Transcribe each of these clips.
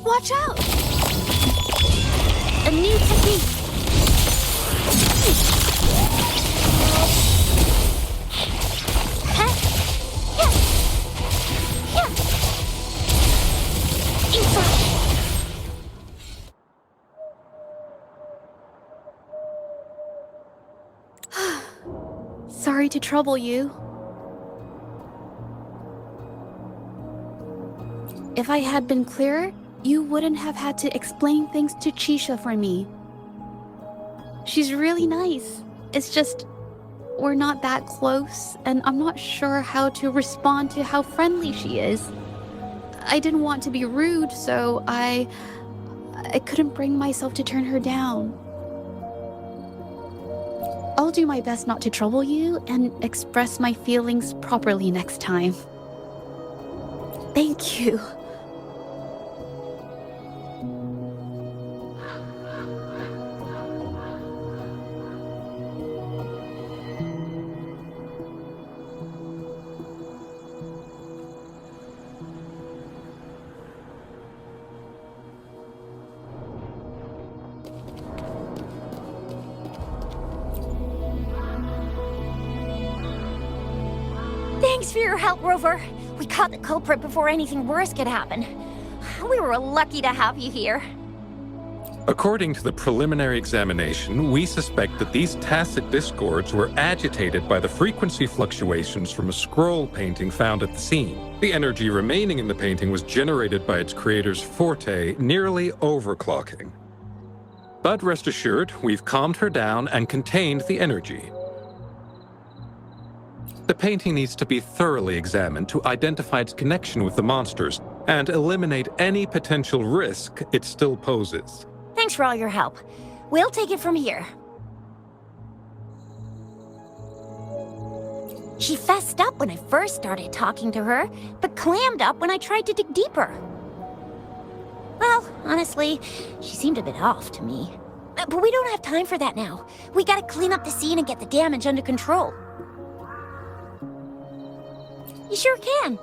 Watch out! A new technique. Sorry to trouble you. If I had been clearer, you wouldn't have had to explain things to Chisha for me. She's really nice. It's just, we're not that close, and I'm not sure how to respond to how friendly she is. I didn't want to be rude, so I couldn't bring myself to turn her down. I'll do my best not to trouble you and express my feelings properly next time. Thank you. Thanks for your help, Rover. We caught the culprit before anything worse could happen. We were lucky to have you here. According to the preliminary examination, we suspect that these tacit discords were agitated by the frequency fluctuations from a scroll painting found at the scene. The energy remaining in the painting was generated by its creator's forte, nearly overclocking. But rest assured, we've calmed her down and contained the energy. The painting needs to be thoroughly examined to identify its connection with the monsters and eliminate any potential risk it still poses. Thanks for all your help. We'll take it from here. She fessed up when I first started talking to her, but clammed up when I tried to dig deeper. Well, honestly, she seemed a bit off to me. But we don't have time for that now. We gotta clean up the scene and get the damage under control. You sure can.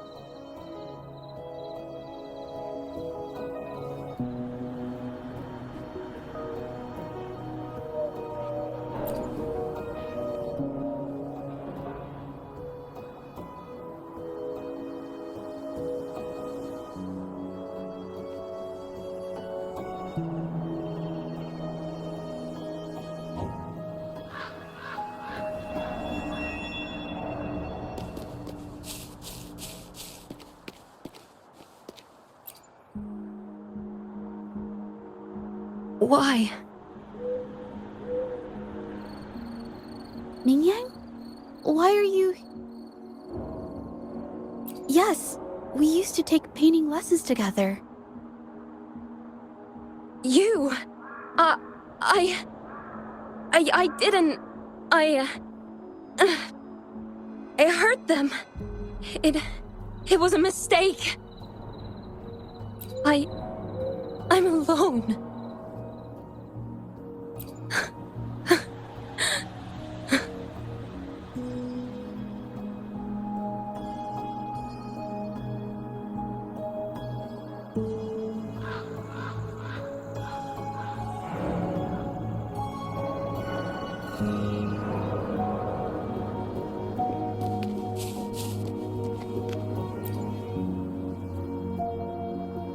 Why? Mingyan? Why are you... Yes, we used to take painting lessons together. You... I didn't... I hurt them. It was a mistake. I'm alone.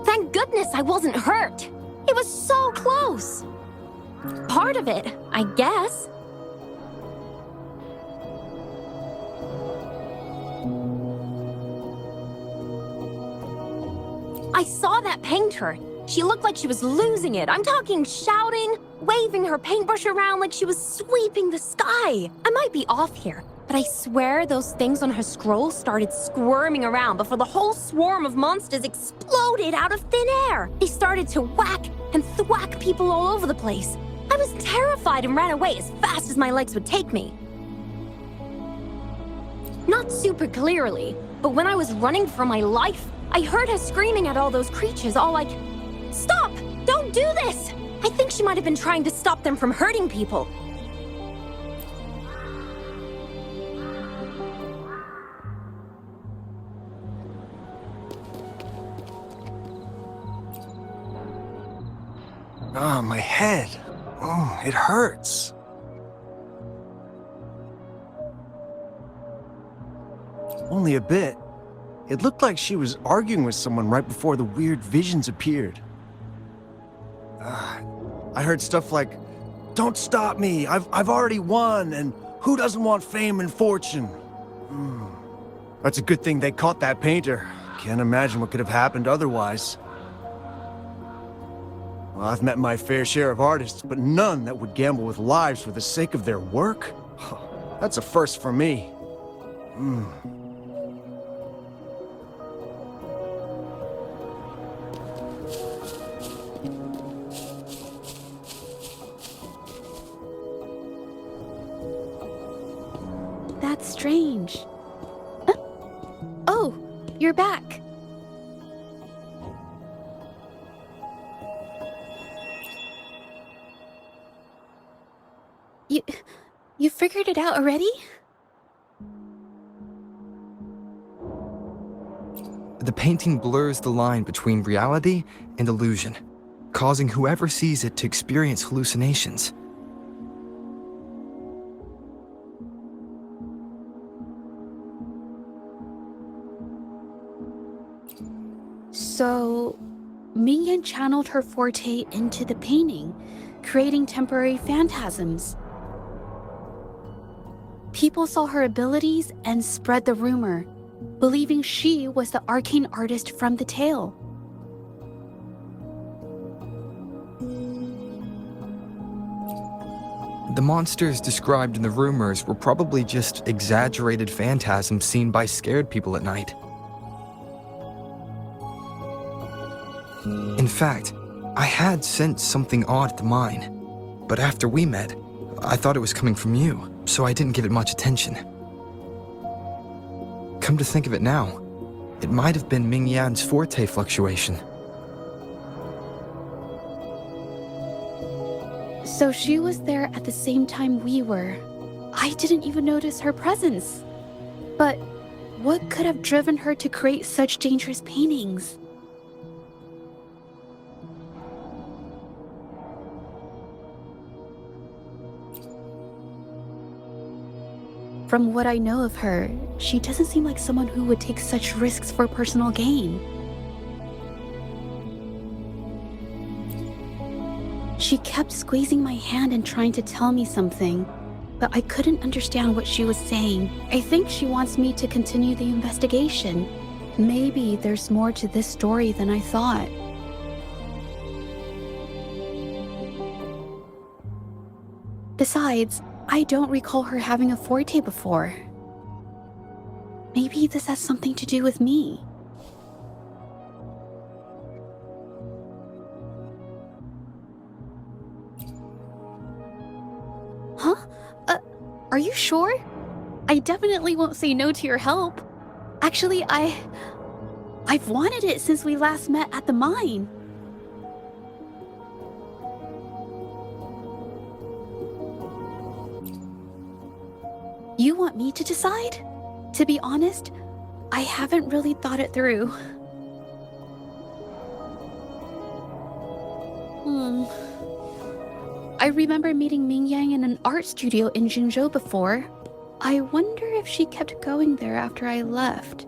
Thank goodness I wasn't hurt. It was so close. Part of it, I guess. I saw that painter. She looked like she was losing it. I'm talking shouting, waving her paintbrush around like she was sweeping the sky. I might be off here, but I swear those things on her scroll started squirming around before the whole swarm of monsters exploded out of thin air. They started to whack and thwack people all over the place. I was terrified and ran away as fast as my legs would take me. Not super clearly, but when I was running for my life, I heard her screaming at all those creatures, all like, "Stop! Don't do this!" I think she might have been trying to stop them from hurting people. Ah, my head. Oh, it hurts. Only a bit. It looked like she was arguing with someone right before the weird visions appeared. I heard stuff like, "Don't stop me, I've already won," and "Who doesn't want fame and fortune?" That's a good thing they caught that painter. Can't imagine what could have happened otherwise. Well, I've met my fair share of artists, but none that would gamble with lives for the sake of their work? That's a first for me. That's strange. Oh, you're back. You figured it out already? The painting blurs the line between reality and illusion, causing whoever sees it to experience hallucinations. So, Mingyan channeled her forte into the painting, creating temporary phantasms. People saw her abilities and spread the rumor, believing she was the arcane artist from the tale. The monsters described in the rumors were probably just exaggerated phantasms seen by scared people at night. In fact, I had sensed something odd at the mine, but after we met, I thought it was coming from you, so I didn't give it much attention. Come to think of it now, it might have been Mingyan's forte fluctuation. So she was there at the same time we were. I didn't even notice her presence. But what could have driven her to create such dangerous paintings? From what I know of her, she doesn't seem like someone who would take such risks for personal gain. She kept squeezing my hand and trying to tell me something, but I couldn't understand what she was saying. I think she wants me to continue the investigation. Maybe there's more to this story than I thought. Besides, I don't recall her having a forte before. Maybe this has something to do with me. Huh? Are you sure? I definitely won't say no to your help. Actually, I've wanted it since we last met at the mine. You want me to decide? To be honest, I haven't really thought it through. I remember meeting Mingyan in an art studio in Jinzhou before. I wonder if she kept going there after I left.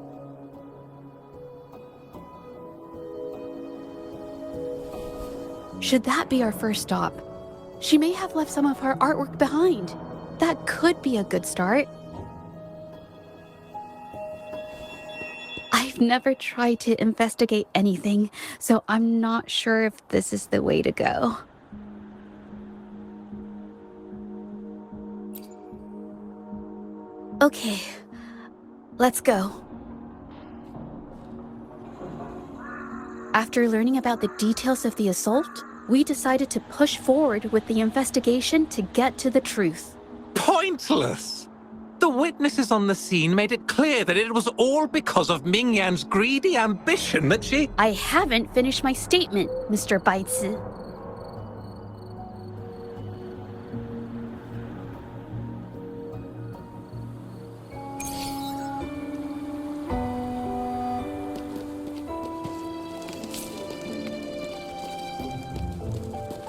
Should that be our first stop? She may have left some of her artwork behind. That could be a good start. I've never tried to investigate anything, so I'm not sure if this is the way to go. Okay, let's go. After learning about the details of the assault, we decided to push forward with the investigation to get to the truth. Pointless! The witnesses on the scene made it clear that it was all because of Mingyan's greedy ambition that she... I haven't finished my statement, Mr. Baizi.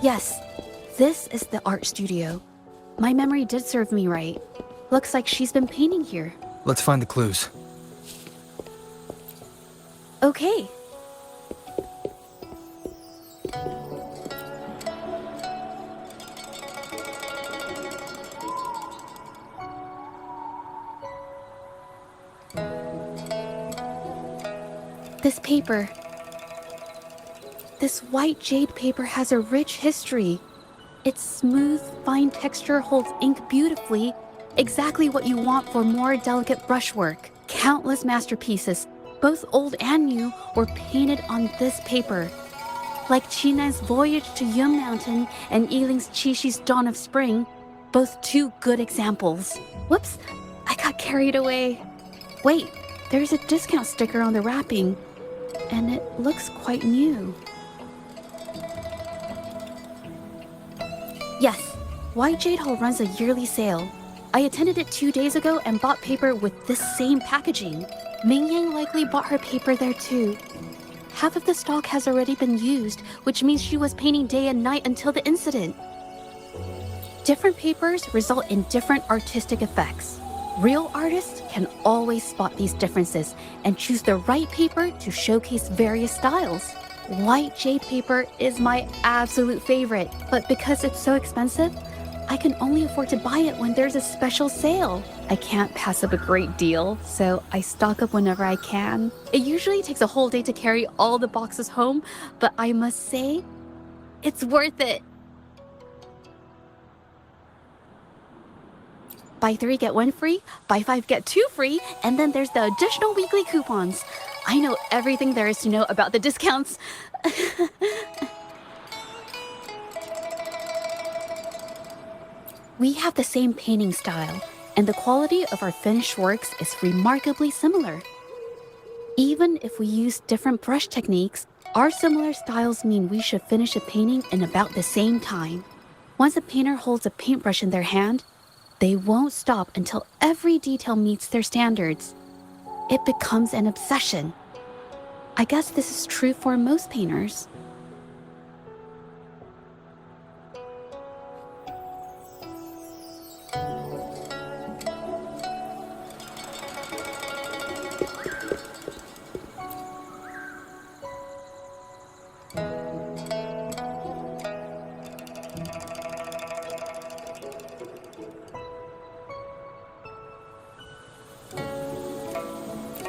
Yes, this is the art studio. My memory did serve me right. Looks like she's been painting here. Let's find the clues. Okay. This paper. This white jade paper has a rich history. Its smooth, fine texture holds ink beautifully, exactly what you want for more delicate brushwork. Countless masterpieces, both old and new, were painted on this paper. Like Chinan's Voyage to Yum Mountain and Yiling's Qixi's Dawn of Spring, both two good examples. Whoops, I got carried away. Wait, there's a discount sticker on the wrapping, and it looks quite new. Yes, White Jade Hall runs a yearly sale. I attended it 2 days ago and bought paper with this same packaging. Mingyan likely bought her paper there too. Half of the stock has already been used, which means she was painting day and night until the incident. Different papers result in different artistic effects. Real artists can always spot these differences and choose the right paper to showcase various styles. White jade paper is my absolute favorite, but because it's so expensive, I can only afford to buy it when there's a special sale. I can't pass up a great deal, so I stock up whenever I can. It usually takes a whole day to carry all the boxes home, but I must say, it's worth it. Buy 3, get 1 free, buy 5, get 2 free, and then there's the additional weekly coupons. I know everything there is to know about the discounts. We have the same painting style, and the quality of our finished works is remarkably similar. Even if we use different brush techniques, our similar styles mean we should finish a painting in about the same time. Once a painter holds a paintbrush in their hand, they won't stop until every detail meets their standards. It becomes an obsession. I guess this is true for most painters.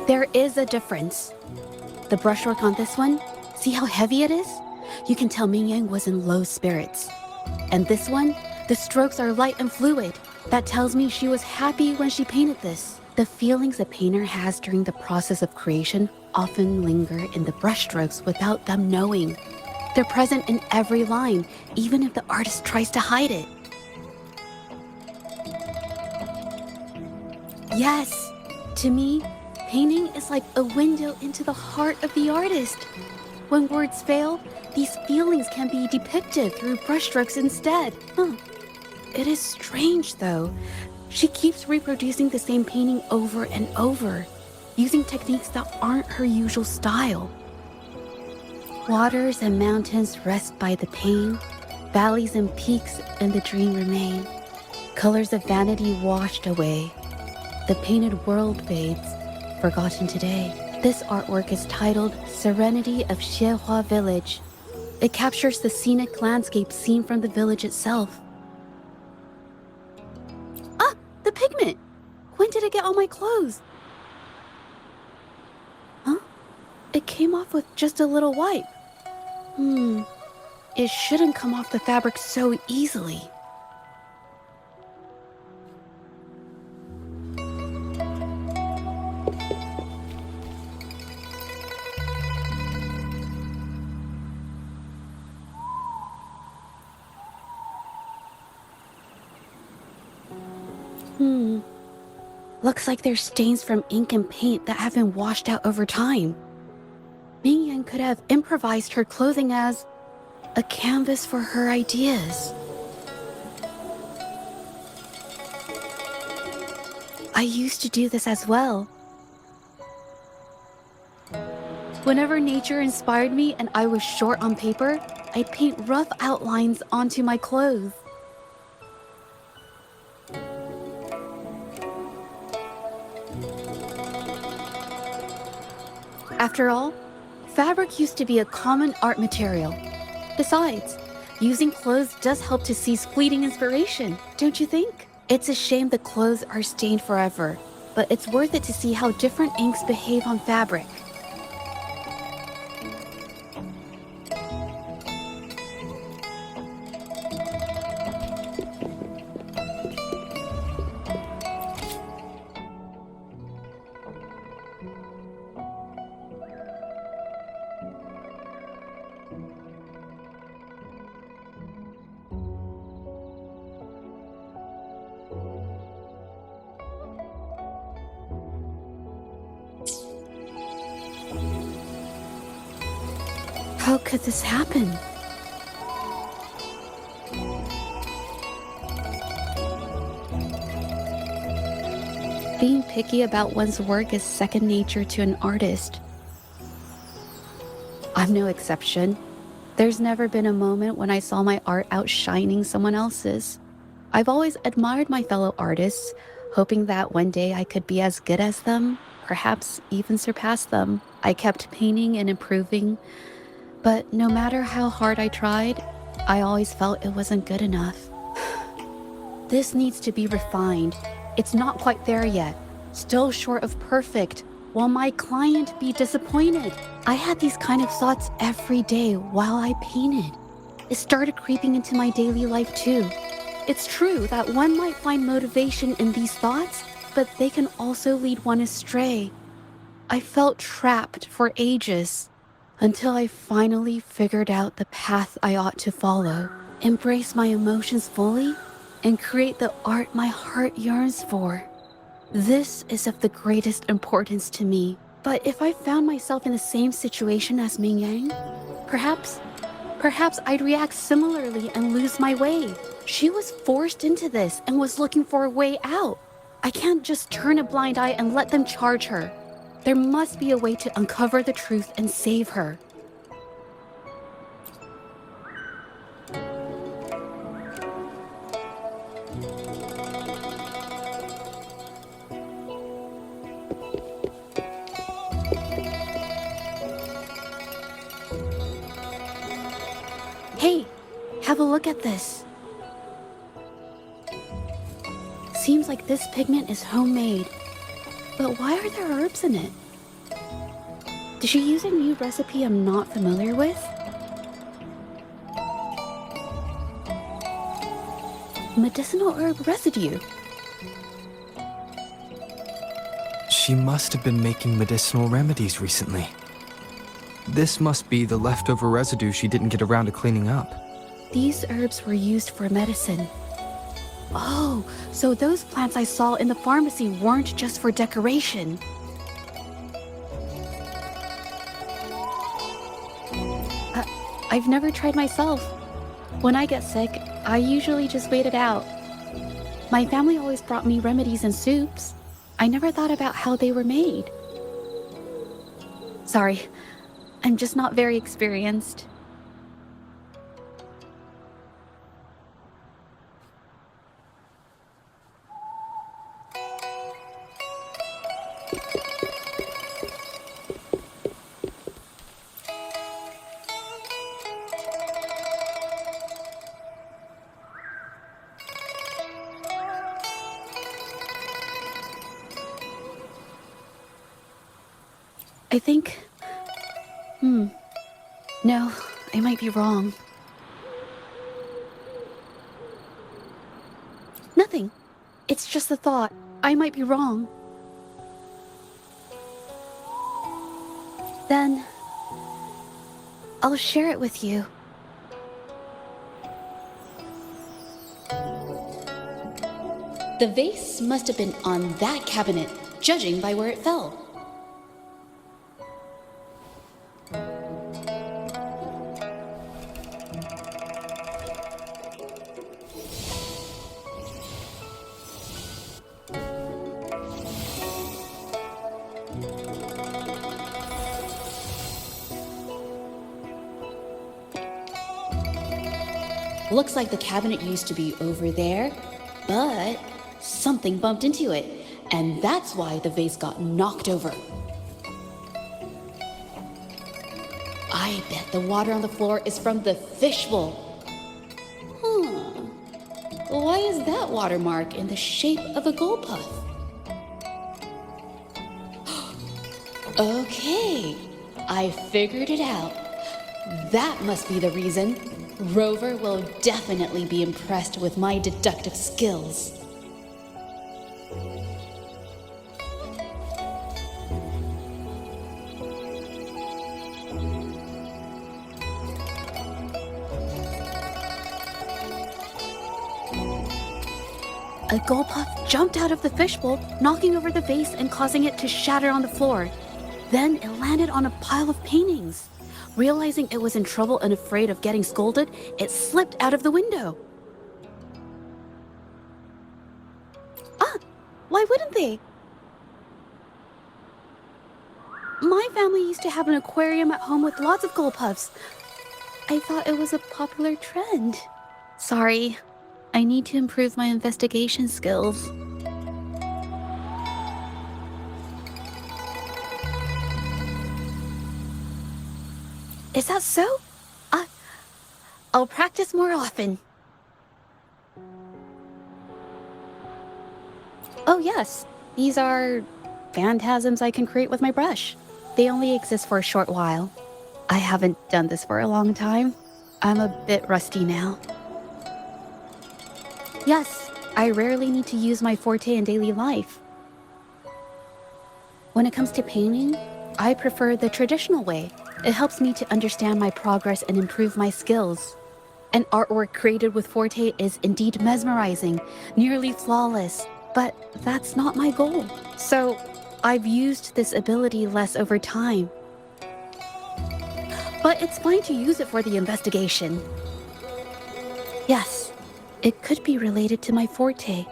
There is a difference. The brushwork on this one, see how heavy it is? You can tell Mingyan was in low spirits. And this one, the strokes are light and fluid. That tells me she was happy when she painted this. The feelings a painter has during the process of creation often linger in the brushstrokes without them knowing. They're present in every line, even if the artist tries to hide it. Yes, to me, painting is like a window into the heart of the artist. When words fail, these feelings can be depicted through brushstrokes instead. It is strange, though. She keeps reproducing the same painting over and over, using techniques that aren't her usual style. Waters and mountains rest by the pain, valleys and peaks in the dream remain. Colors of vanity washed away. The painted world fades, forgotten today. This artwork is titled Serenity of Xiehua Village. It captures the scenic landscape seen from the village itself. Ah, the pigment! When did it get on my clothes? Huh? It came off with just a little wipe. It shouldn't come off the fabric so easily. Looks like there's stains from ink and paint that have been washed out over time. Mingyan could have improvised her clothing as a canvas for her ideas. I used to do this as well. Whenever nature inspired me and I was short on paper, I'd paint rough outlines onto my clothes. After all, fabric used to be a common art material. Besides, using clothes does help to seize fleeting inspiration, don't you think? It's a shame the clothes are stained forever, but it's worth it to see how different inks behave on fabric. How could this happen? Being picky about one's work is second nature to an artist. I'm no exception. There's never been a moment when I saw my art outshining someone else's. I've always admired my fellow artists, hoping that one day I could be as good as them, perhaps even surpass them. I kept painting and improving, but no matter how hard I tried, I always felt it wasn't good enough. This needs to be refined. It's not quite there yet. Still short of perfect. Will my client be disappointed? I had these kind of thoughts every day while I painted. It started creeping into my daily life too. It's true that one might find motivation in these thoughts, but they can also lead one astray. I felt trapped for ages, until I finally figured out the path I ought to follow, embrace my emotions fully, and create the art my heart yearns for. This is of the greatest importance to me. But if I found myself in the same situation as Mingyan, perhaps I'd react similarly and lose my way. She was forced into this and was looking for a way out. I can't just turn a blind eye and let them charge her. There must be a way to uncover the truth and save her. Hey, have a look at this. Seems like this pigment is homemade. But why are there herbs in it? Did she use a new recipe I'm not familiar with? Medicinal herb residue. She must have been making medicinal remedies recently. This must be the leftover residue she didn't get around to cleaning up. These herbs were used for medicine. Oh, so those plants I saw in the pharmacy weren't just for decoration. I've never tried myself. When I get sick, I usually just wait it out. My family always brought me remedies and soups. I never thought about how they were made. Sorry, I'm just not very experienced. I think... No, I might be wrong. Nothing. It's just a thought. I might be wrong. Then... I'll share it with you. The vase must have been on that cabinet, judging by where it fell. Looks like the cabinet used to be over there, but something bumped into it, and that's why the vase got knocked over. I bet the water on the floor is from the fishbowl. Why is that watermark in the shape of a gold puff? Okay, I figured it out. That must be the reason. Rover will definitely be impressed with my deductive skills. A gold puff jumped out of the fishbowl, knocking over the vase and causing it to shatter on the floor. Then it landed on a pile of paintings. Realizing it was in trouble and afraid of getting scolded, it slipped out of the window. Why wouldn't they? My family used to have an aquarium at home with lots of gold puffs. I thought it was a popular trend. Sorry. I need to improve my investigation skills. Is that so? I'll practice more often. Oh yes, these are phantasms I can create with my brush. They only exist for a short while. I haven't done this for a long time. I'm a bit rusty now. Yes, I rarely need to use my forte in daily life. When it comes to painting, I prefer the traditional way. It helps me to understand my progress and improve my skills. An artwork created with forte is indeed mesmerizing, nearly flawless, but that's not my goal. So I've used this ability less over time. But it's fine to use it for the investigation. Yes. It could be related to my forte.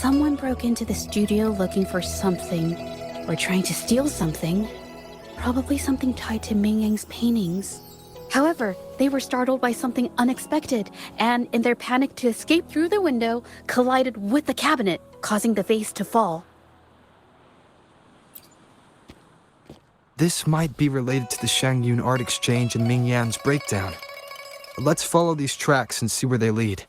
Someone broke into the studio looking for something, or trying to steal something. Probably something tied to Mingyan's paintings. However, they were startled by something unexpected, and in their panic to escape through the window, collided with the cabinet, causing the vase to fall. This might be related to the Shangyun art exchange and Mingyan's breakdown. Let's follow these tracks and see where they lead.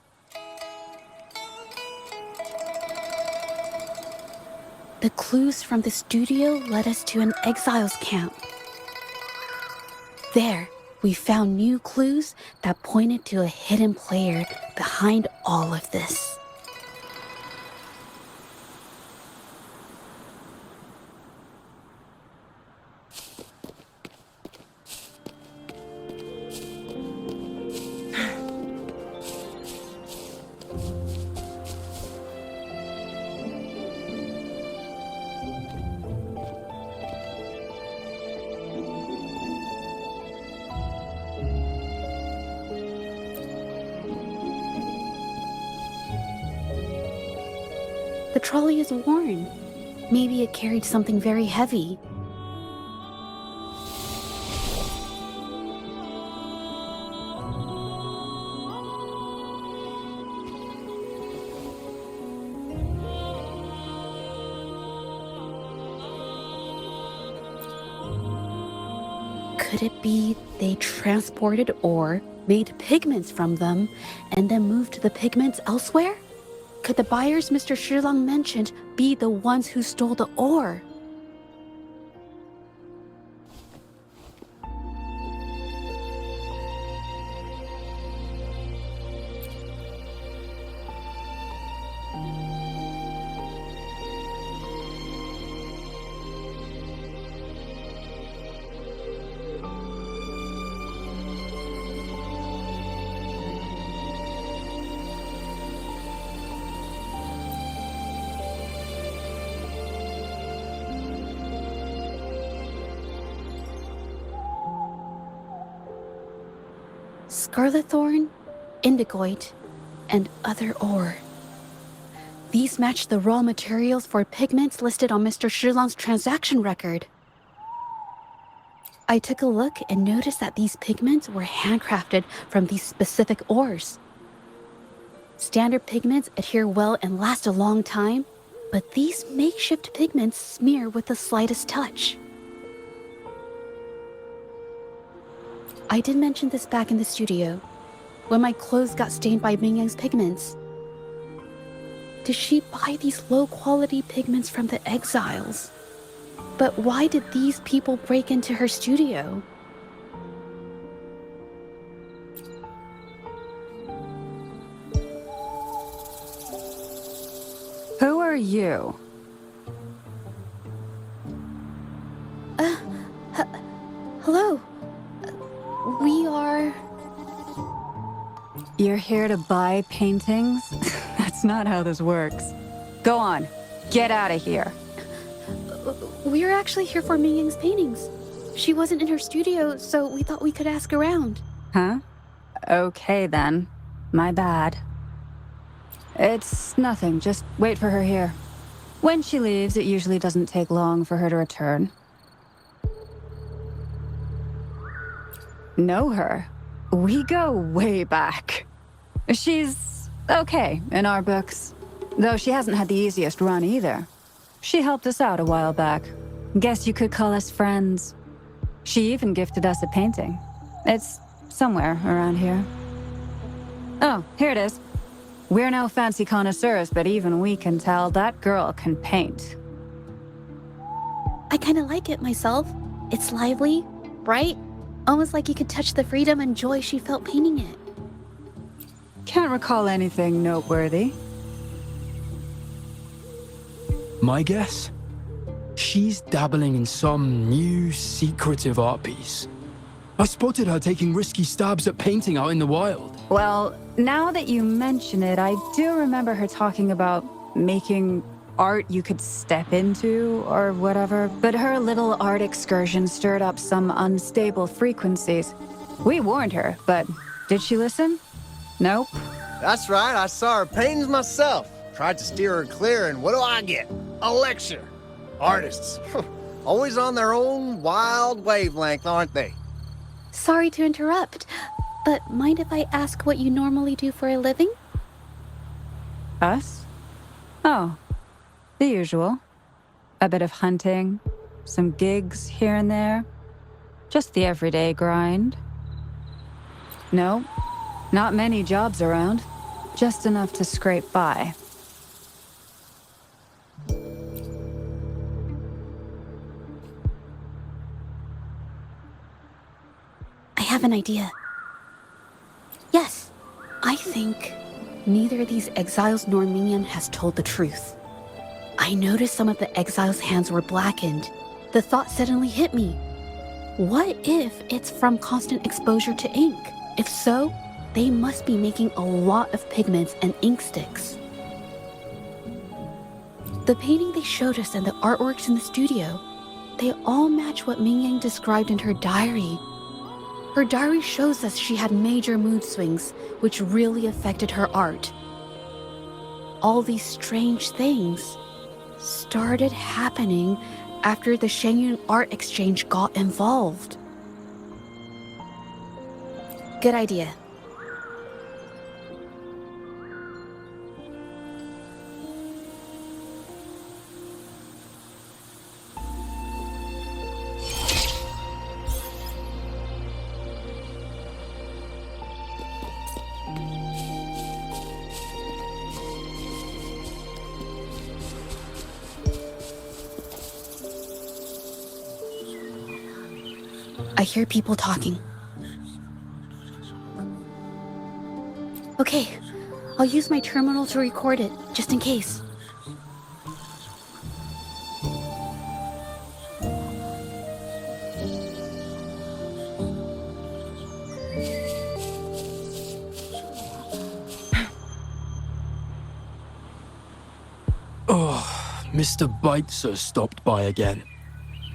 The clues from the studio led us to an Exiles camp. There, we found new clues that pointed to a hidden player behind all of this. The trolley is worn. Maybe it carried something very heavy. Could it be they transported ore, made pigments from them, and then moved the pigments elsewhere? Could the buyers Mr. Shilang mentioned be the ones who stole the ore? Scarlet thorn, indigoite, and other ore. These match the raw materials for pigments listed on Mr. Shilong's transaction record. I took a look and noticed that these pigments were handcrafted from these specific ores. Standard pigments adhere well and last a long time, but these makeshift pigments smear with the slightest touch. I did mention this back in the studio, when my clothes got stained by Mingyan's pigments. Did she buy these low-quality pigments from the Exiles? But why did these people break into her studio? Who are you? Hello. We are... You're here to buy paintings? That's not how this works. Go on, get out of here. We're actually here for Mingyan's paintings. She wasn't in her studio, so we thought we could ask around. Huh? Okay then. My bad. It's nothing, just wait for her here. When she leaves, it usually doesn't take long for her to return. Know her? We go way back. She's okay in our books, though she hasn't had the easiest run either. She helped us out a while back. Guess you could call us friends. She even gifted us a painting. It's somewhere around here. Oh, here it is. We're no fancy connoisseurs, but even we can tell that girl can paint. I kind of like it myself. It's lively, bright, almost like you could touch the freedom and joy she felt painting it. Can't recall anything noteworthy. My guess? She's dabbling in some new, secretive art piece. I spotted her taking risky stabs at painting out in the wild. Well, now that you mention it, I do remember her talking about making art you could step into or whatever, but her little art excursion stirred up some unstable frequencies. We warned her, but did she listen? Nope. That's right, I saw her paintings myself. Tried to steer her clear, and what do I get? A lecture. Artists. Always on their own wild wavelength, aren't they? Sorry to interrupt, but mind if I ask what you normally do for a living? Us? Oh, the usual. A bit of hunting, some gigs here and there. Just the everyday grind. No, not many jobs around. Just enough to scrape by. I have an idea. Yes, I think neither these exiles nor Mingyan has told the truth. I noticed some of the exiles' hands were blackened. The thought suddenly hit me. What if it's from constant exposure to ink? If so, they must be making a lot of pigments and ink sticks. The painting they showed us and the artworks in the studio, they all match what Mingyan described in her diary. Her diary shows us she had major mood swings, which really affected her art. All these strange things started happening after the Shenyun Art Exchange got involved. Good idea. I hear people talking. Okay, I'll use my terminal to record it, just in case. Oh, Mr. Beitzer stopped by again.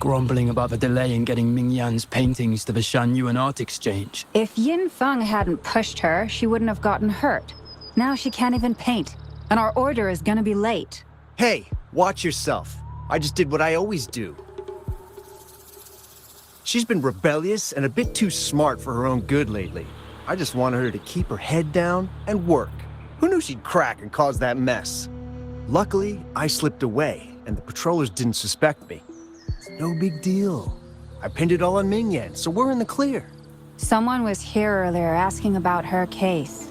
grumbling about the delay in getting Mingyan's paintings to the Shanyuan Art Exchange. If Yin Feng hadn't pushed her, she wouldn't have gotten hurt. Now she can't even paint, and our order is gonna be late. Hey, watch yourself. I just did what I always do. She's been rebellious and a bit too smart for her own good lately. I just wanted her to keep her head down and work. Who knew she'd crack and cause that mess? Luckily, I slipped away, and the patrollers didn't suspect me. It's no big deal. I pinned it all on Mingyan, so we're in the clear. Someone was here earlier asking about her case.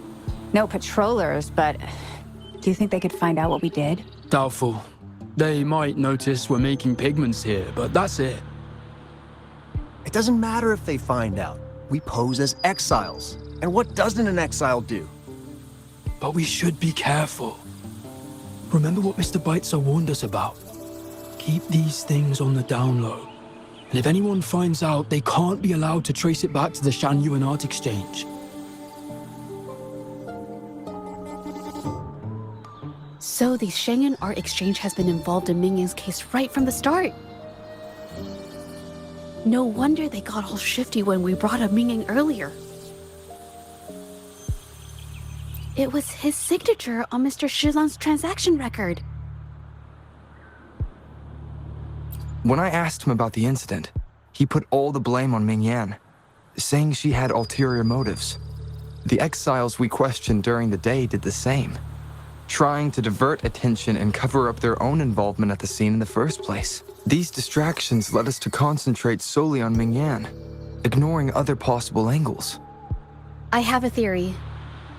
No patrollers, but do you think they could find out what we did? Doubtful. They might notice we're making pigments here, but that's it. It doesn't matter if they find out. We pose as exiles. And what doesn't an exile do? But we should be careful. Remember what Mr. Beitzer warned us about? Keep these things on the down low. And if anyone finds out, they can't be allowed to trace it back to the Shanyuan Art Exchange. So the Shangyuan Art Exchange has been involved in Mingyan's case right from the start. No wonder they got all shifty when we brought up Mingyan earlier. It was his signature on Mr. Shilan's transaction record. When I asked him about the incident, he put all the blame on Mingyan, saying she had ulterior motives. The exiles we questioned during the day did the same, trying to divert attention and cover up their own involvement at the scene in the first place. These distractions led us to concentrate solely on Mingyan, ignoring other possible angles. I have a theory,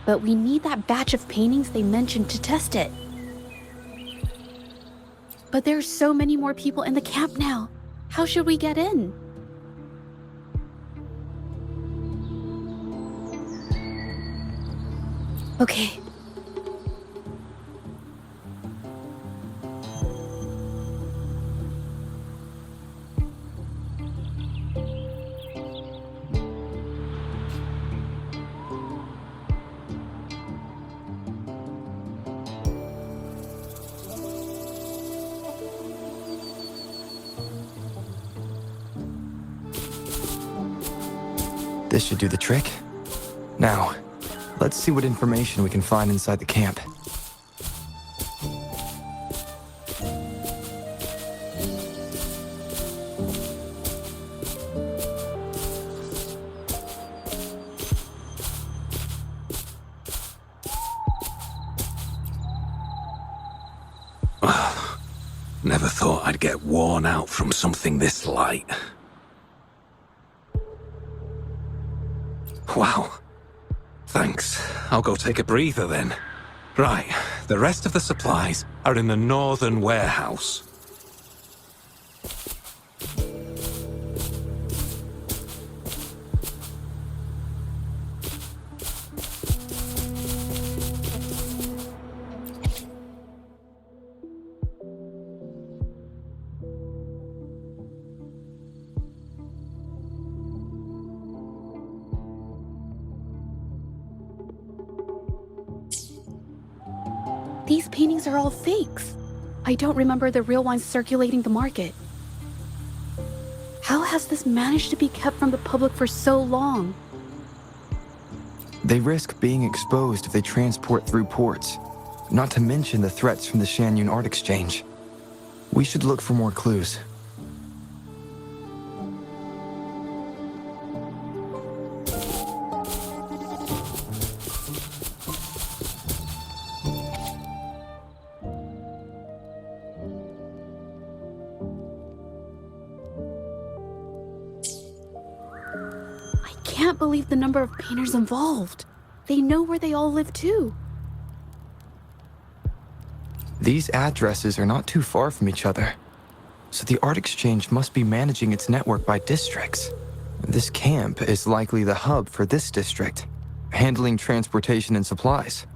but we need that batch of paintings they mentioned to test it. But there's so many more people in the camp now. How should we get in? Okay. This should do the trick. Now, let's see what information we can find inside the camp. Never thought I'd get worn out from something this light. Wow. Thanks. I'll go take a breather then. Right, the rest of the supplies are in the northern warehouse. These paintings are all fakes. I don't remember the real ones circulating the market. How has this managed to be kept from the public for so long? They risk being exposed if they transport through ports, not to mention the threats from the Shanyuan Art Exchange. We should look for more clues. I can't believe the number of painters involved. They know where they all live too. These addresses are not too far from each other, so the Art Exchange must be managing its network by districts. This camp is likely the hub for this district, handling transportation and supplies.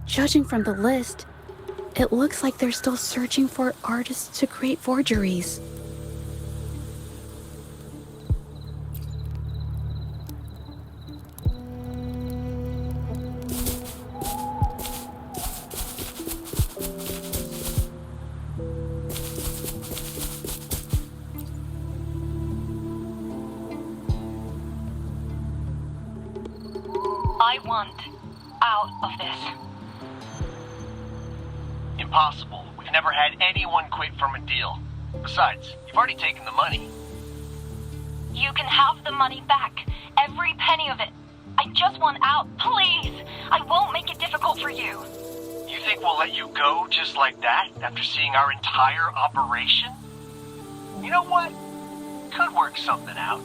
Judging from the list, it looks like they're still searching for artists to create forgeries. I want out of this. Impossible. We've never had anyone quit from a deal. Besides, you've already taken the money. You can have the money back. Every penny of it. I just want out, please. I won't make it difficult for you. You think we'll let you go just like that after seeing our entire operation? You know what? Could work something out,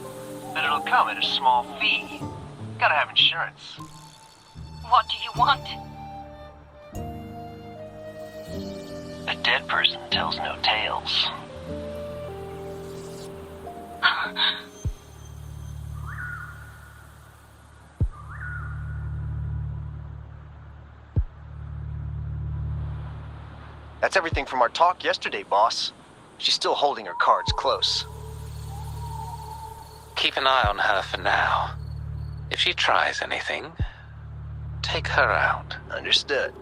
but it'll come at a small fee. Gotta have insurance. What do you want? A dead person tells no tales. That's everything from our talk yesterday, boss. She's still holding her cards close. Keep an eye on her for now. If she tries anything, take her out. Understood.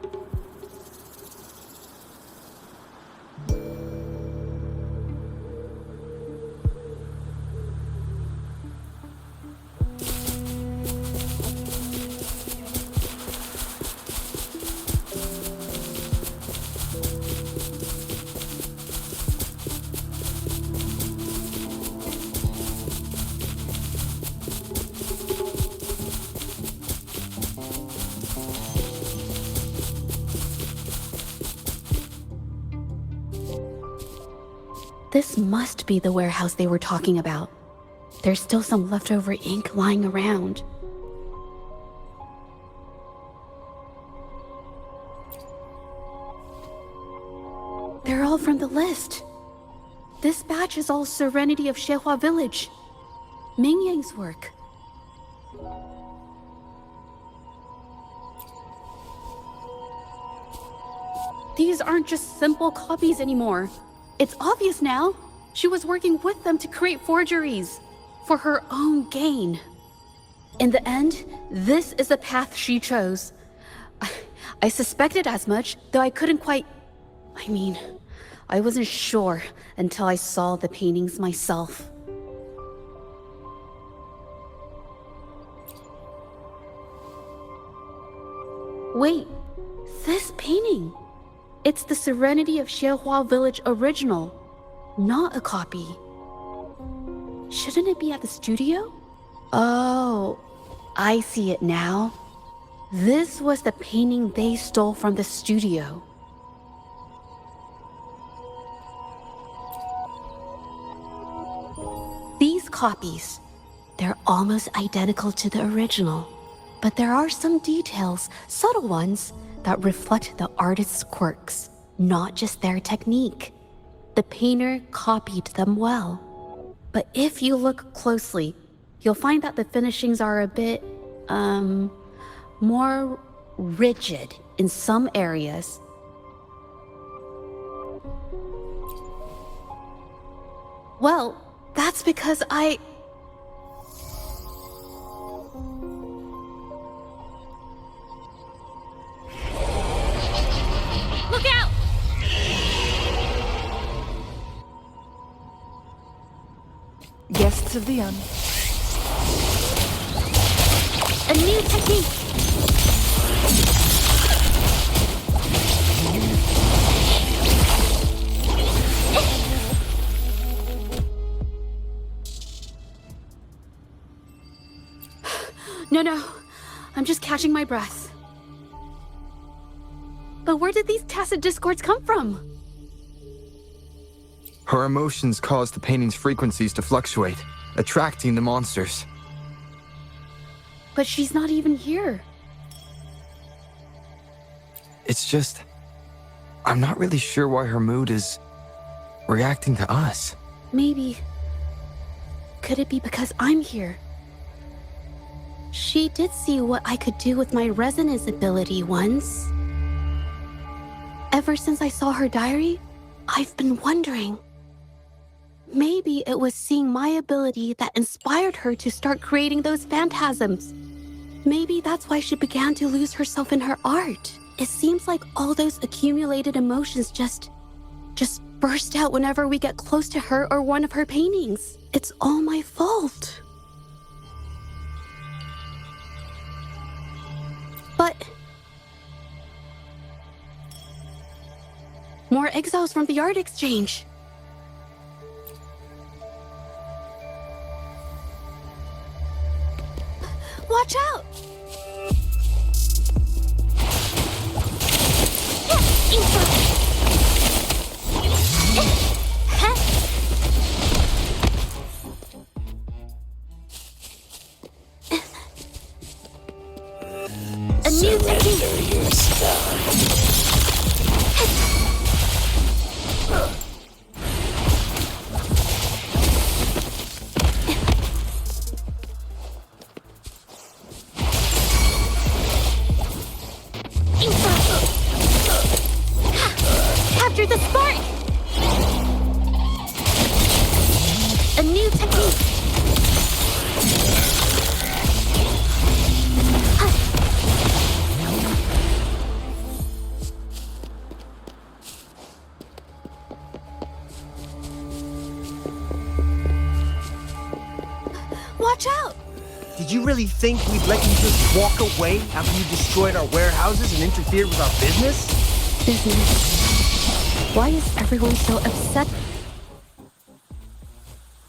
This must be the warehouse they were talking about. There's still some leftover ink lying around. They're all from the list. This batch is all Serenity of Shehua Village. Mingyan's work. These aren't just simple copies anymore. It's obvious now. She was working with them to create forgeries for her own gain. In the end, this is the path she chose. I suspected as much, though I couldn't quite... I wasn't sure until I saw the paintings myself. Wait, this painting... It's the Serenity of Shehua Village original, not a copy. Shouldn't it be at the studio? Oh, I see it now. This was the painting they stole from the studio. These copies, they're almost identical to the original, but there are some details, subtle ones, that reflect the artist's quirks, not just their technique. The painter copied them well. But if you look closely, you'll find that the finishings are a bit, more rigid in some areas. Well, that's because Look out! Guests of the Inn. A new technique! No, I'm just catching my breath. But where did these tacit discords come from? Her emotions caused the painting's frequencies to fluctuate, attracting the monsters. But she's not even here. It's just... I'm not really sure why her mood is reacting to us. Maybe... Could it be because I'm here? She did see what I could do with my resonance ability once. Ever since I saw her diary, I've been wondering. Maybe it was seeing my ability that inspired her to start creating those phantasms. Maybe that's why she began to lose herself in her art. It seems like all those accumulated emotions just burst out whenever we get close to her or one of her paintings. It's all my fault. What? More exiles from the art exchange. Watch out! A new technique. Capture the spark! A new technique. Watch out! Did you really think we'd let you just walk away after you destroyed our warehouses and interfered with our business? Business. Why is everyone so upset?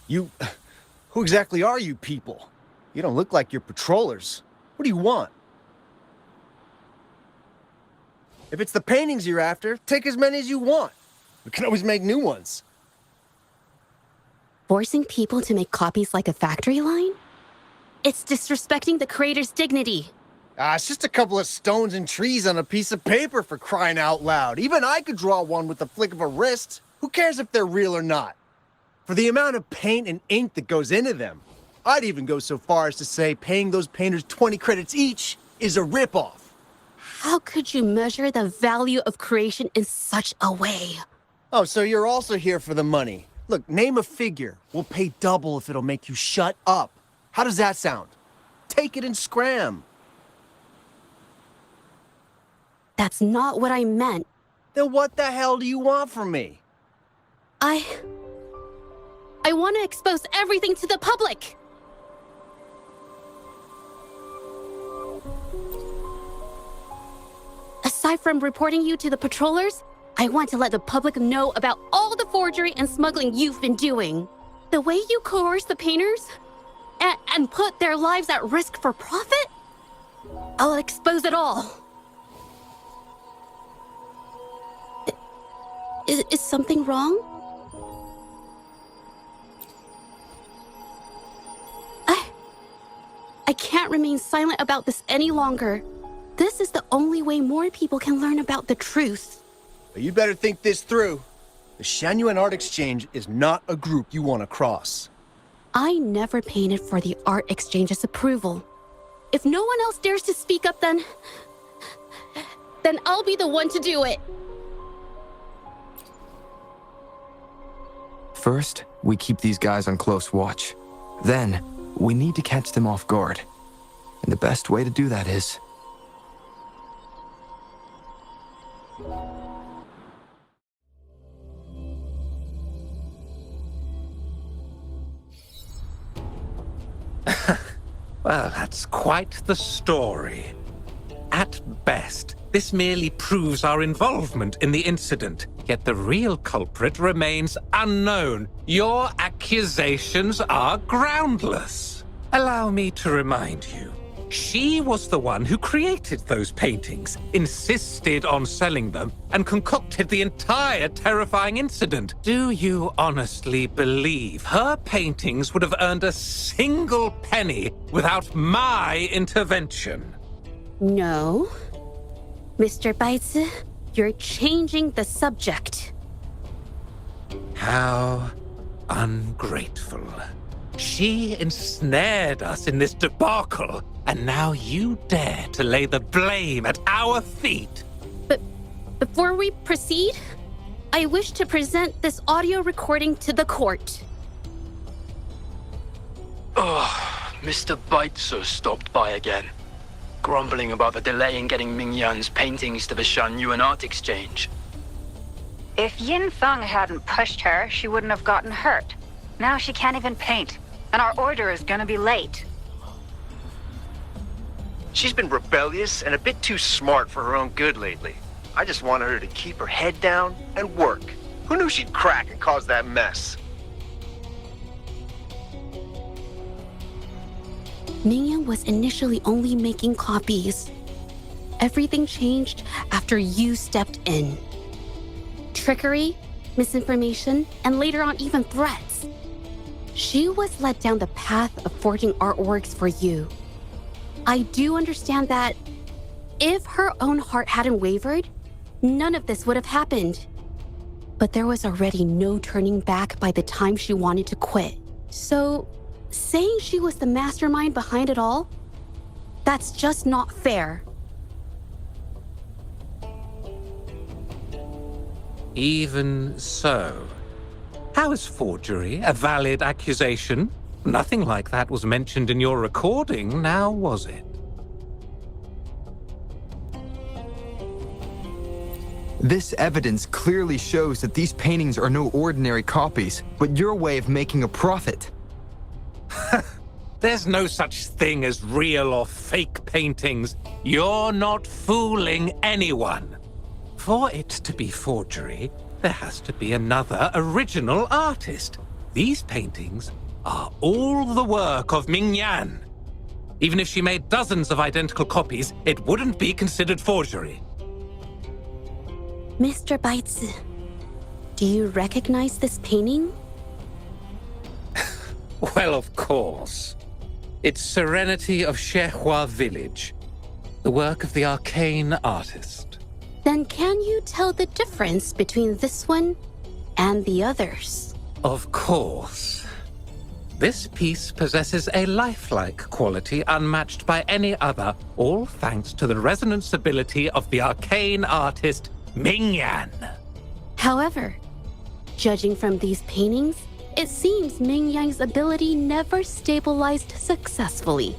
Who exactly are you people? You don't look like you're patrollers. What do you want? If it's the paintings you're after, take as many as you want. We can always make new ones. Forcing people to make copies like a factory line? It's disrespecting the creator's dignity. It's just a couple of stones and trees on a piece of paper, for crying out loud. Even I could draw one with the flick of a wrist. Who cares if they're real or not? For the amount of paint and ink that goes into them, I'd even go so far as to say paying those painters 20 credits each is a ripoff. How could you measure the value of creation in such a way? Oh, so you're also here for the money. Look, name a figure. We'll pay double if it'll make you shut up. How does that sound? Take it and scram. That's not what I meant. Then what the hell do you want from me? I want to expose everything to the public. Aside from reporting you to the patrollers, I want to let the public know about all the forgery and smuggling you've been doing. The way you coerce the painters and put their lives at risk for profit? I'll expose it all. Is something wrong? I can't remain silent about this any longer. This is the only way more people can learn about the truth. But you better think this through. The Shangyuan Art Exchange is not a group you want to cross. I never painted for the Art Exchange's approval. If no one else dares to speak up, then I'll be the one to do it. First, we keep these guys on close watch. Then, we need to catch them off guard. And the best way to do that is... Well, that's quite the story. At best, this merely proves our involvement in the incident, yet the real culprit remains unknown. Your accusations are groundless. Allow me to remind you, she was the one who created those paintings, insisted on selling them, and concocted the entire terrifying incident. Do you honestly believe her paintings would have earned a single penny without my intervention? No. Mr. Baitsu, you're changing the subject. How ungrateful. She ensnared us in this debacle, and now you dare to lay the blame at our feet. But before we proceed, I wish to present this audio recording to the court. Mr. Baitsu stopped by again, grumbling about the delay in getting Mingyan's paintings to the Shangyuan Art Exchange. If Yin Feng hadn't pushed her, she wouldn't have gotten hurt. Now she can't even paint, and our order is gonna be late. She's been rebellious and a bit too smart for her own good lately. I just wanted her to keep her head down and work. Who knew she'd crack and cause that mess? Mingyan was initially only making copies. Everything changed after you stepped in. Trickery, misinformation, and later on even threats. She was led down the path of forging artworks for you. I do understand that if her own heart hadn't wavered, none of this would have happened. But there was already no turning back by the time she wanted to quit. So, saying she was the mastermind behind it all, that's just not fair. Even so, how is forgery a valid accusation? Nothing like that was mentioned in your recording, now was it? This evidence clearly shows that these paintings are no ordinary copies, but your way of making a profit. There's no such thing as real or fake paintings. You're not fooling anyone. For it to be forgery, there has to be another original artist. These paintings are all the work of Mingyan. Even if she made dozens of identical copies, it wouldn't be considered forgery. Mr. Baitsu, do you recognize this painting? Well, of course. It's Serenity of Zhezhi Village, the work of the arcane artist. Then can you tell the difference between this one and the others? Of course. This piece possesses a lifelike quality unmatched by any other, all thanks to the resonance ability of the arcane artist Mingyan. However, judging from these paintings, it seems Mingyan's ability never stabilized successfully.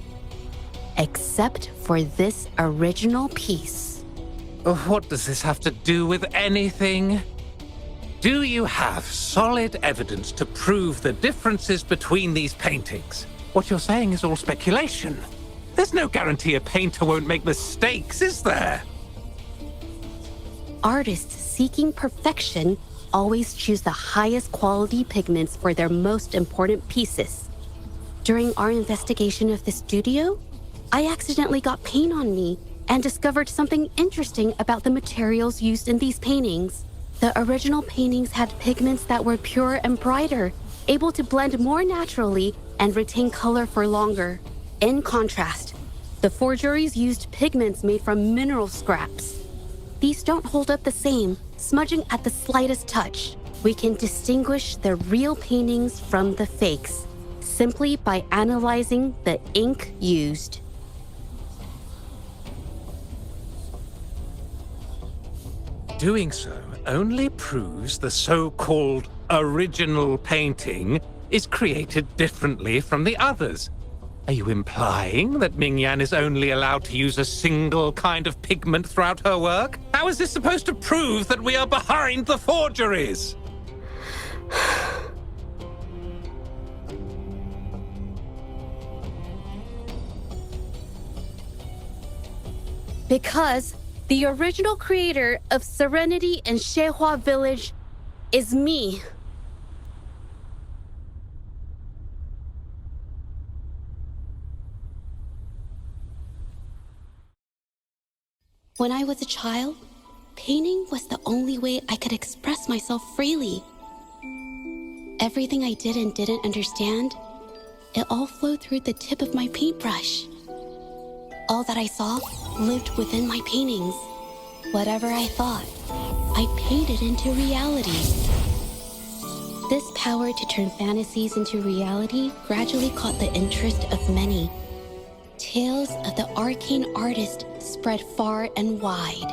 Except for this original piece. What does this have to do with anything? Do you have solid evidence to prove the differences between these paintings? What you're saying is all speculation. There's no guarantee a painter won't make mistakes, is there? Artists seeking perfection always choose the highest quality pigments for their most important pieces. During our investigation of the studio, I accidentally got paint on me and discovered something interesting about the materials used in these paintings. The original paintings had pigments that were pure and brighter, able to blend more naturally and retain color for longer. In contrast, the forgeries used pigments made from mineral scraps. These don't hold up the same, smudging at the slightest touch. We can distinguish the real paintings from the fakes, simply by analyzing the ink used. Doing so only proves the so-called original painting is created differently from the others. Are you implying that Mingyan is only allowed to use a single kind of pigment throughout her work? How is this supposed to prove that we are behind the forgeries? Because the original creator of Serenity and Zhezhi Village is me. When I was a child, painting was the only way I could express myself freely. Everything I did and didn't understand, it all flowed through the tip of my paintbrush. All that I saw lived within my paintings. Whatever I thought, I painted into reality. This power to turn fantasies into reality gradually caught the interest of many. Tales of the arcane artist spread far and wide.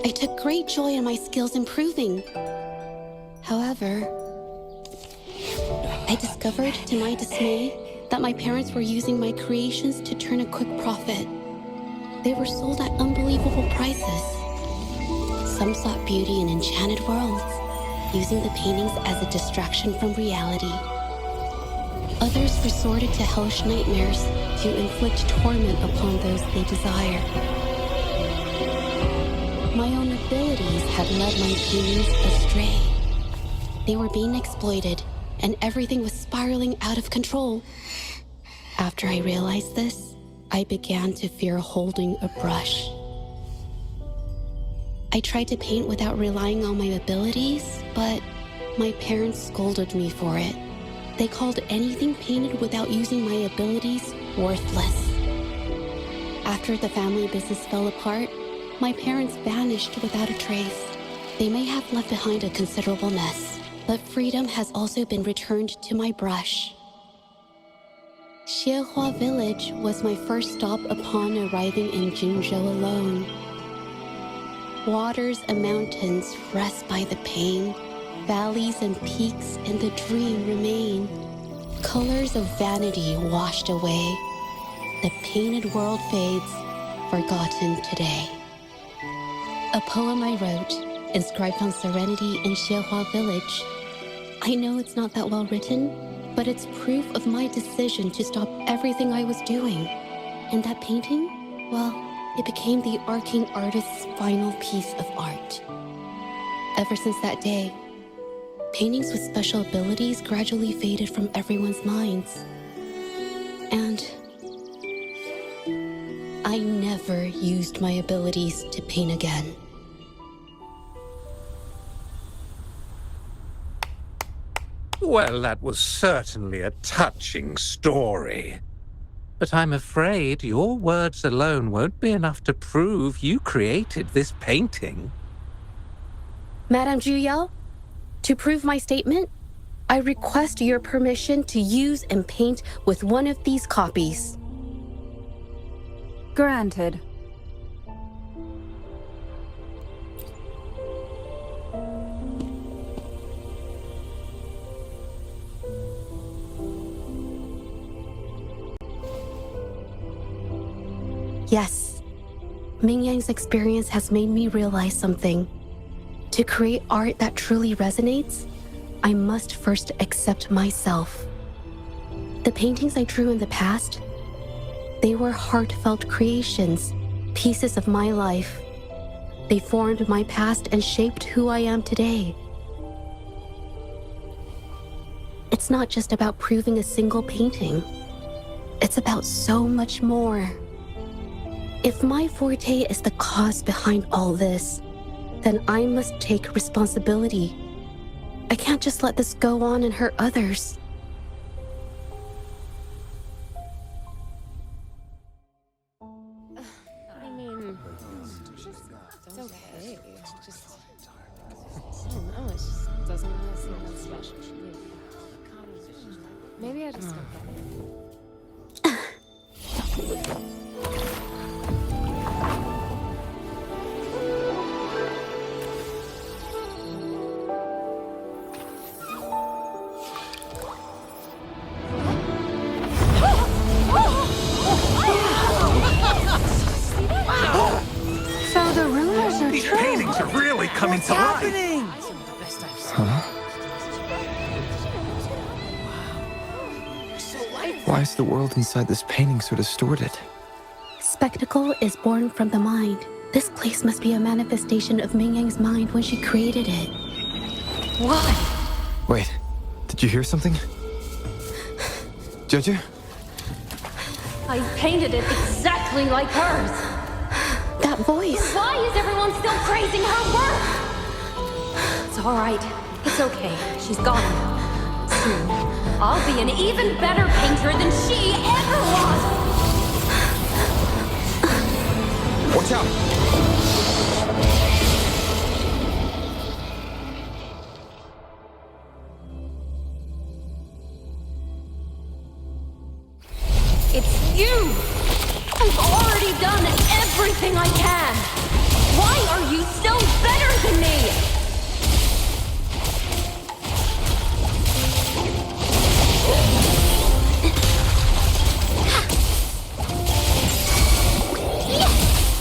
I took great joy in my skills improving. However, I discovered to my dismay that my parents were using my creations to turn a quick profit. They were sold at unbelievable prices. Some sought beauty in enchanted worlds, using the paintings as a distraction from reality. Others resorted to hellish nightmares to inflict torment upon those they desire. My own abilities had led my paintings astray. They were being exploited, and everything was spiraling out of control. After I realized this, I began to fear holding a brush. I tried to paint without relying on my abilities, but my parents scolded me for it. They called anything painted without using my abilities worthless. After the family business fell apart, my parents vanished without a trace. They may have left behind a considerable mess, but freedom has also been returned to my brush. Xiehua Village was my first stop upon arriving in Jingzhou alone. Waters and mountains rest by the pain. Valleys and peaks in the dream remain. Colors of vanity washed away. The painted world fades, forgotten today. A poem I wrote, inscribed on serenity in Xiehua Village. I know it's not that well written, but it's proof of my decision to stop everything I was doing. And that painting, well, it became the arcane artist's final piece of art. Ever since that day, paintings with special abilities gradually faded from everyone's minds. And I never used my abilities to paint again. Well, that was certainly a touching story. But I'm afraid your words alone won't be enough to prove you created this painting. Madame Juyao, to prove my statement, I request your permission to use and paint with one of these copies. Granted. Yes, Mingyan's experience has made me realize something. To create art that truly resonates, I must first accept myself. The paintings I drew in the past, they were heartfelt creations, pieces of my life. They formed my past and shaped who I am today. It's not just about proving a single painting. It's about so much more. If my forte is the cause behind all this, then I must take responsibility. I can't just let this go on and hurt others. I mean, it's okay. It's just, I don't know, it just doesn't really seem that special to me. Maybe I just don't get it. So the rumors are These true. paintings are really coming to life. Huh? Why is the world inside this painting so distorted? Spectacle is born from the mind. This place must be a manifestation of Mingyang's mind when she created it. What? Wait, did you hear something? Zhezhi? I painted it exactly like hers. That voice. Why is everyone still praising her work? It's all right. It's okay. She's gone. Soon, I'll be an even better painter than she ever was. Watch out! It's you! I've already done everything I can! Why are you still better than me?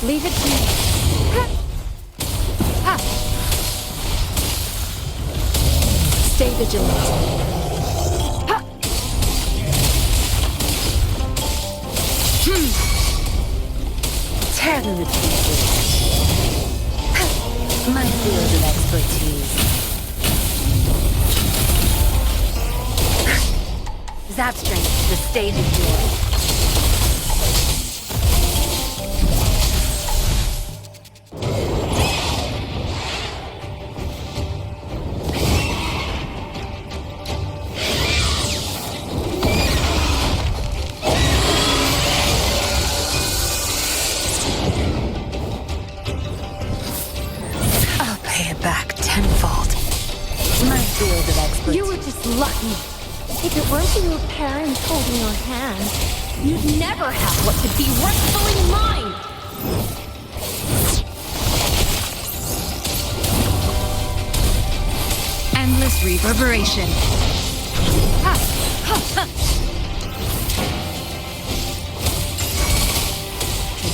Leave it to me. Stay vigilant. Tear them to pieces. My field of expertise. Zap strength, the stage is yours. Back tenfold. My field of expertise. You were just lucky. If it weren't for your parents holding your hand, you'd never have what could be rightfully mine. Endless reverberation. Ha! Ha! Ha!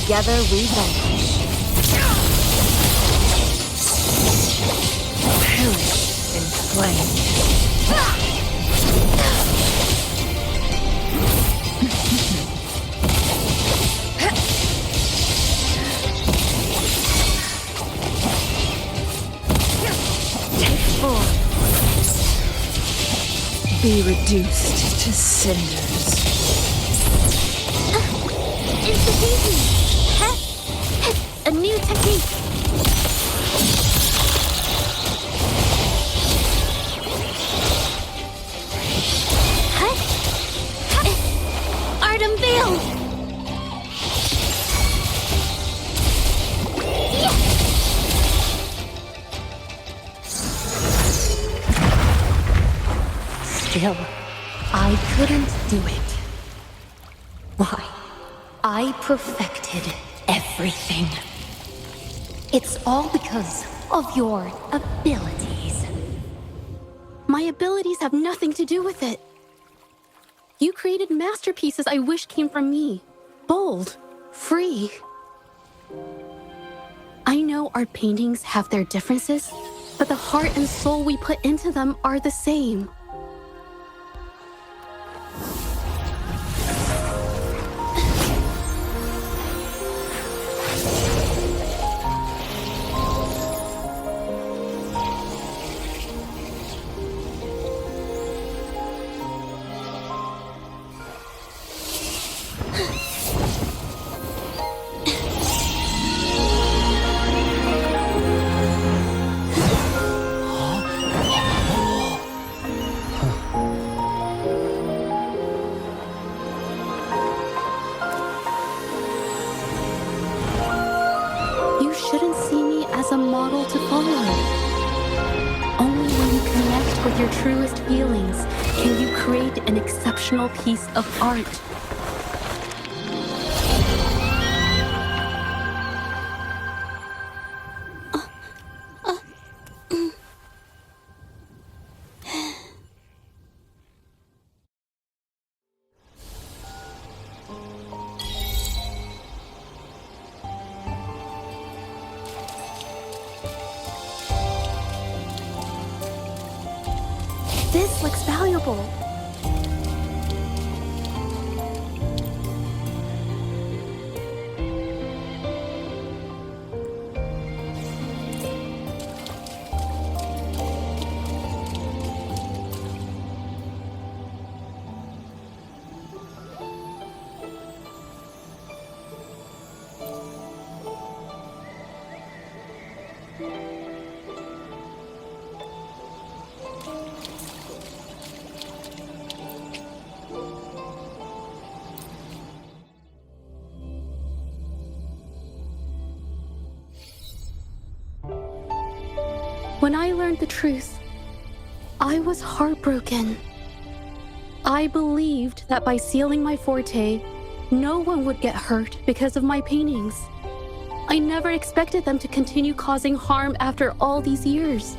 Together we vanquish. Perish in flame. Take form. Be reduced to cinders. It's easy. A new technique. Art unveiled. Still, I couldn't do it. Why? I perfected everything. It's all because of your abilities. My abilities have nothing to do with it. You created masterpieces I wish came from me. Bold, free. I know our paintings have their differences, but the heart and soul we put into them are the same. You shouldn't see me as a model to follow. Only when you connect with your truest feelings can you create an exceptional piece of art. This looks valuable. When I learned the truth, I was heartbroken. I believed that by sealing my forte, no one would get hurt because of my paintings. I never expected them to continue causing harm after all these years.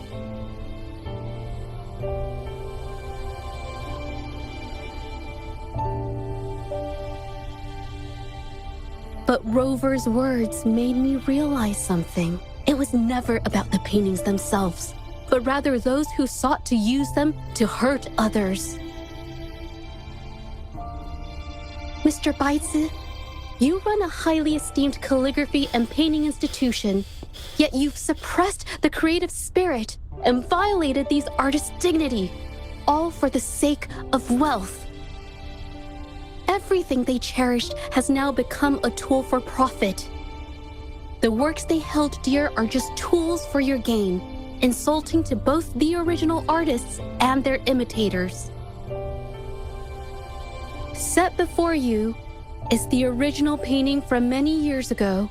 But Rover's words made me realize something. It was never about the paintings themselves, but rather those who sought to use them to hurt others. Mr. Baitsu, You run a highly esteemed calligraphy and painting institution, yet you've suppressed the creative spirit and violated these artists' dignity, all for the sake of wealth. Everything they cherished has now become a tool for profit. The works they held dear are just tools for your gain, insulting to both the original artists and their imitators. Set before you is the original painting from many years ago,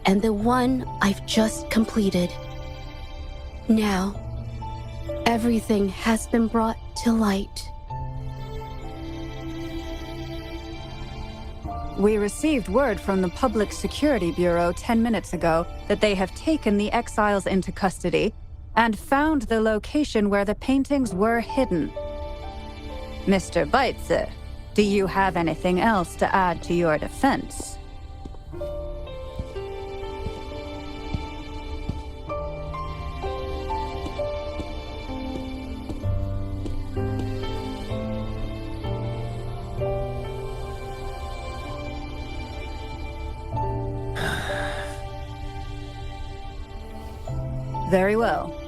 and the one I've just completed. Now, everything has been brought to light. We received word from the Public Security Bureau 10 minutes ago that they have taken the Exiles into custody and found the location where the paintings were hidden. Mr. Beitze, do you have anything else to add to your defense? Very well.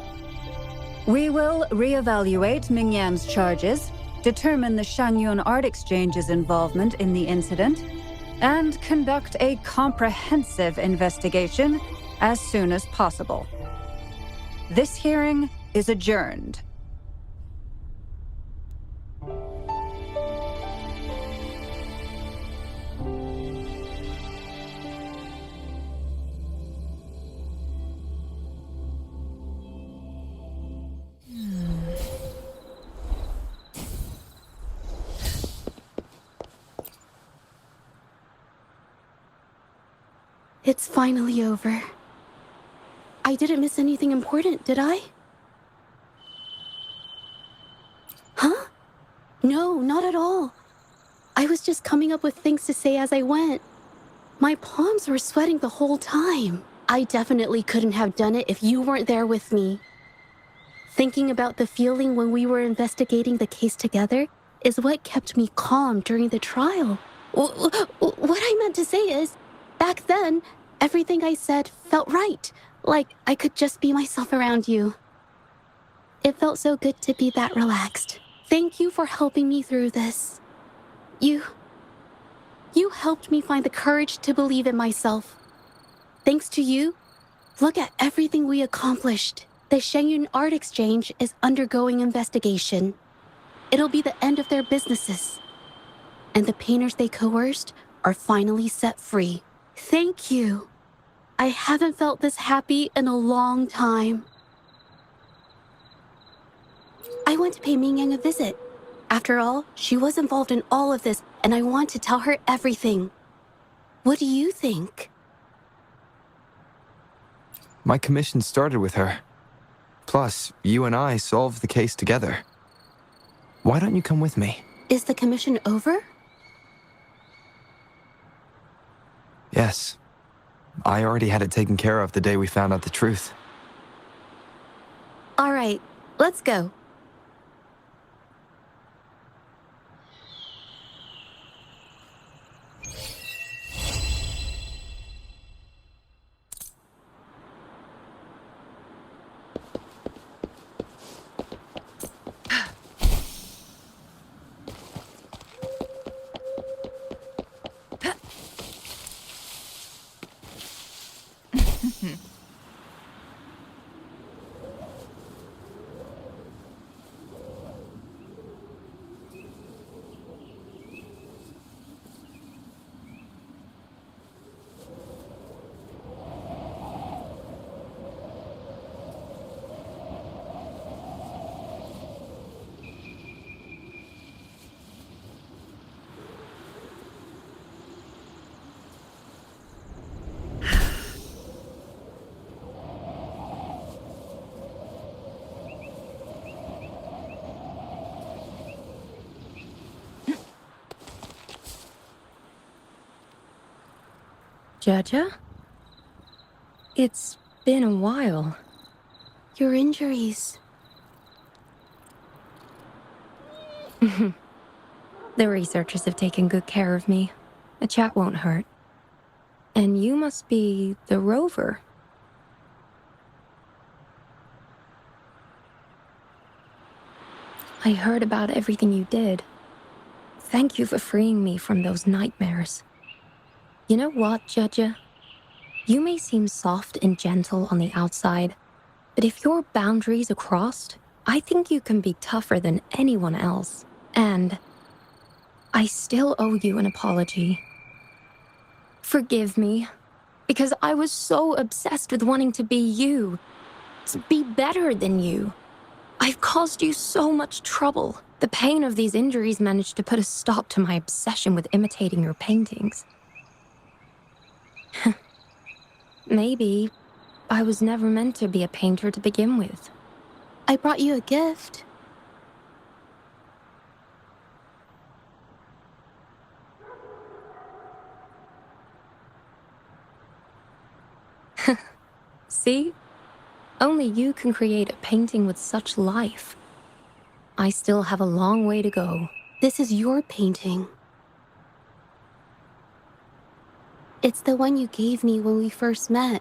We will reevaluate Mingyan's charges, determine the Shangyun Art Exchange's involvement in the incident, and conduct a comprehensive investigation as soon as possible. This hearing is adjourned. It's finally over. I didn't miss anything important, did I? Huh? No, not at all. I was just coming up with things to say as I went. My palms were sweating the whole time. I definitely couldn't have done it if you weren't there with me. Thinking about the feeling when we were investigating the case together is what kept me calm during the trial. What I meant to say is, back then, everything I said felt right, like I could just be myself around you. It felt so good to be that relaxed. Thank you for helping me through this. You helped me find the courage to believe in myself. Thanks to you, look at everything we accomplished. The Shangyun Art Exchange is undergoing investigation. It'll be the end of their businesses. And the painters they coerced are finally set free. Thank you. I haven't felt this happy in a long time. I want to pay Mingyan a visit. After all, she was involved in all of this, and I want to tell her everything. What do you think? My commission started with her. Plus, you and I solved the case together. Why don't you come with me? Is the commission over? Yes. I already had it taken care of the day we found out the truth. All right, let's go. Zhezhi? It's been a while. Your injuries. The researchers have taken good care of me. A chat won't hurt. And you must be the Rover. I heard about everything you did. Thank you for freeing me from those nightmares. You know what, Zhezhi? You may seem soft and gentle on the outside, but if your boundaries are crossed, I think you can be tougher than anyone else. And I still owe you an apology. Forgive me, because I was so obsessed with wanting to be you, to be better than you. I've caused you so much trouble. The pain of these injuries managed to put a stop to my obsession with imitating your paintings. Maybe I was never meant to be a painter to begin with. I brought you a gift. See? Only you can create a painting with such life. I still have a long way to go. This is your painting. It's the one you gave me when we first met.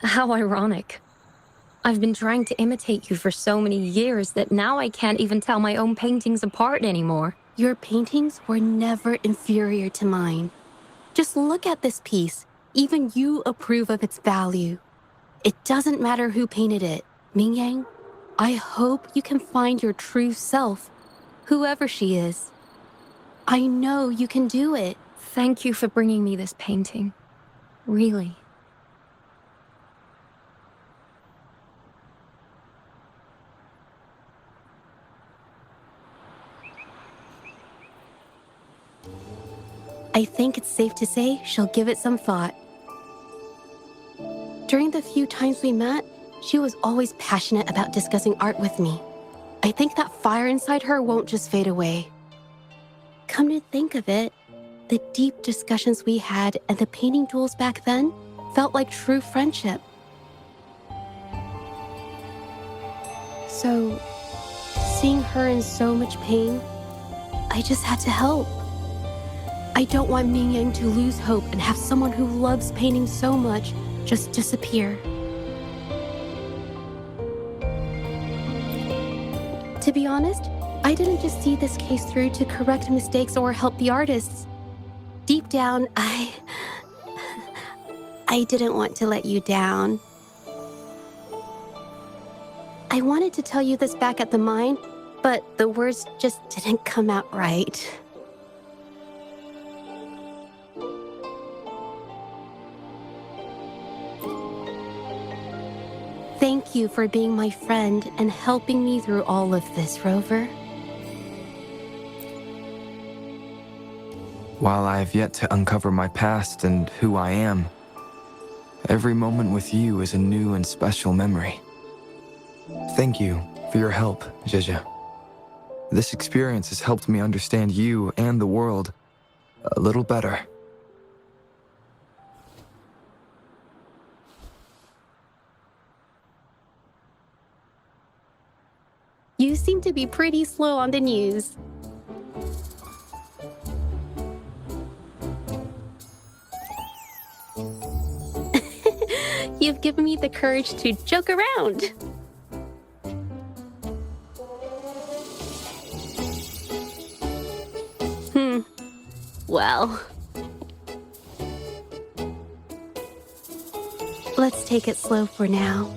How ironic. I've been trying to imitate you for so many years that now I can't even tell my own paintings apart anymore. Your paintings were never inferior to mine. Just look at this piece. Even you approve of its value. It doesn't matter who painted it. Mingyan, I hope you can find your true self, whoever she is. I know you can do it. Thank you for bringing me this painting. Really. I think it's safe to say she'll give it some thought. During the few times we met, she was always passionate about discussing art with me. I think that fire inside her won't just fade away. Come to think of it, the deep discussions we had and the painting duels back then felt like true friendship. So, seeing her in so much pain, I just had to help. I don't want Mingyan to lose hope and have someone who loves painting so much just disappear. To be honest, I didn't just see this case through to correct mistakes or help the artists. Deep down, I didn't want to let you down. I wanted to tell you this back at the mine, but the words just didn't come out right. Thank you for being my friend and helping me through all of this, Rover. While I have yet to uncover my past and who I am, every moment with you is a new and special memory. Thank you for your help, Zhezhi. This experience has helped me understand you and the world a little better. You seem to be pretty slow on the news. You've given me the courage to joke around. Well, let's take it slow for now.